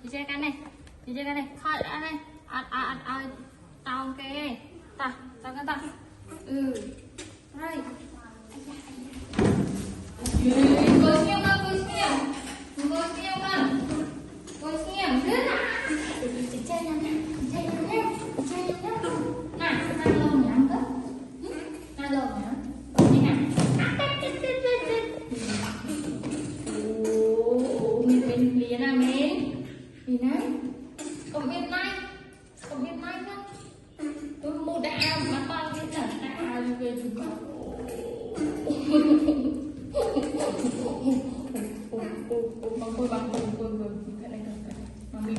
Chị chơi cái này khỏi đã đây tao cái ta tao cái ta đây cô xem con rất à chị chơi nhá nào lâu nhắm cơ nào lâu nhá như nào mình vì nào mình vì nào còn bên này không tôi mua đào mà con cái thật đào về chúng con bằng cái này mà mình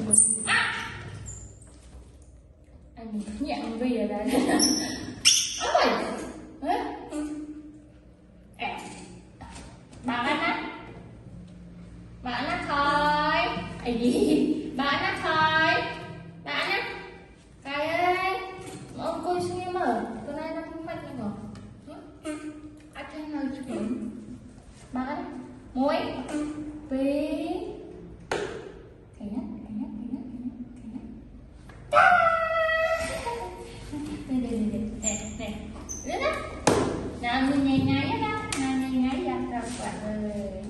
anh nhẹ vì ở đây ôi bạn á thôi ai gì bạn á thôi bạn á cái ơi mà ông coi suy mở cái này nó không mạnh nữa anh thấy nào chuyện bạn muối với cái nhất đây lên đó nào mình nhảy ra nào nhảy ra bạn ơi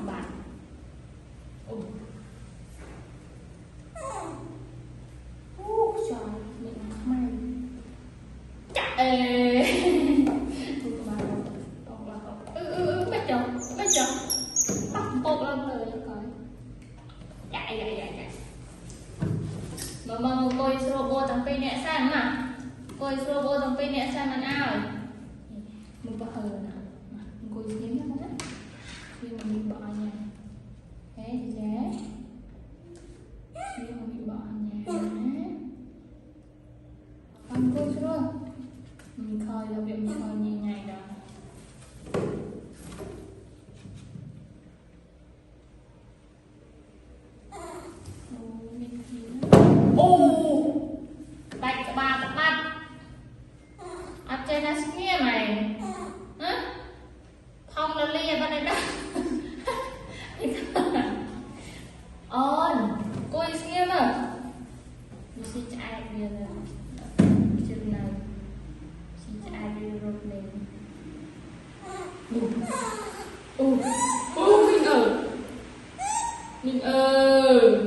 bạn trời mình may bắt chồng bắt bột lên rồi coi chạy mà coi robot thằng pin nhẹ sang mà coi robot thằng pin nhẹ sang mà nào mình có hờ nào coi kiếm nó đó khi mà mình bỏ nhà thế thì khi mà mình bỏ nhà không coi chưa mình coi là việc mình coi như ngày đó Bạch ba tặng bạch áp trên là kia mày không là lia bên đây đó ôn cô đi kia mà mình sẽ chạy về là chừng này sẽ chạy về rồi lên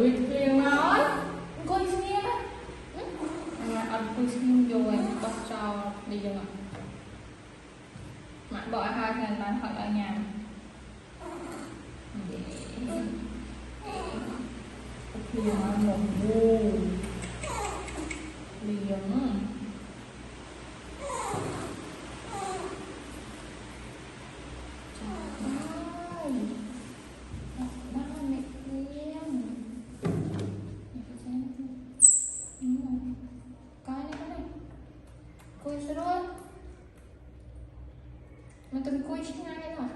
mình liền nói cô đi kia anh cô xin rồi bắt cho đi rồi mà bỏ hai thằng bạn hỏi ở nhà liền một ngu liền mà tôi coi chứ ngay rồi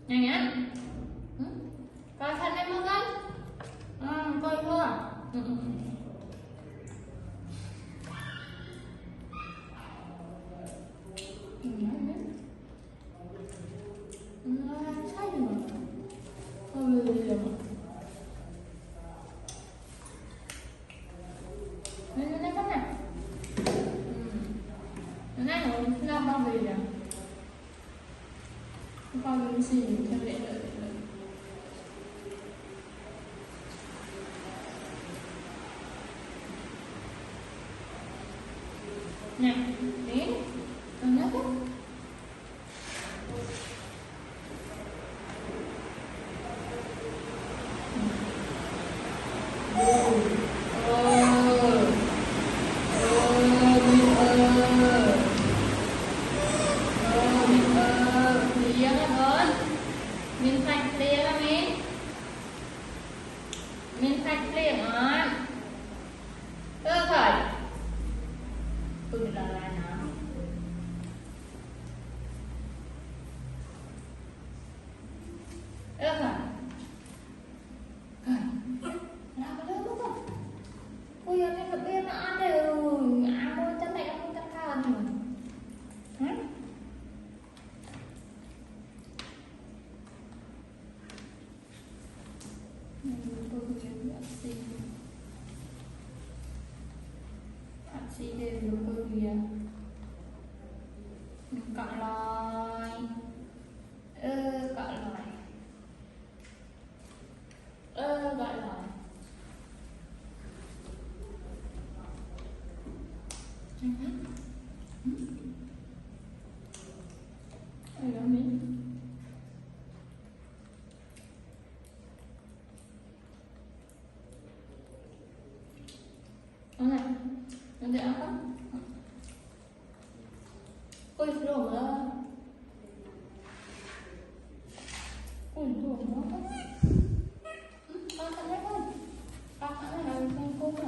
nhanh á coi thân em không con coi luôn con gì theo lệ lợi này đến con nhớ đấy mình thạch liền á cơ khởi tôi là lại nó cơ khởi xí đây là cơ kìa. Cọ lòi. Cọ lòi. Gọi lòi. Đây là mình. Này, nanti apa? Ôi rồi mà. Ôi rồi mà. Con thấy không? Con thấy là con cô mà.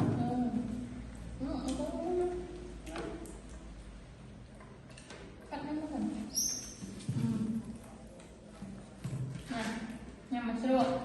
Cắt nó phần. Này, nhà mà sữa.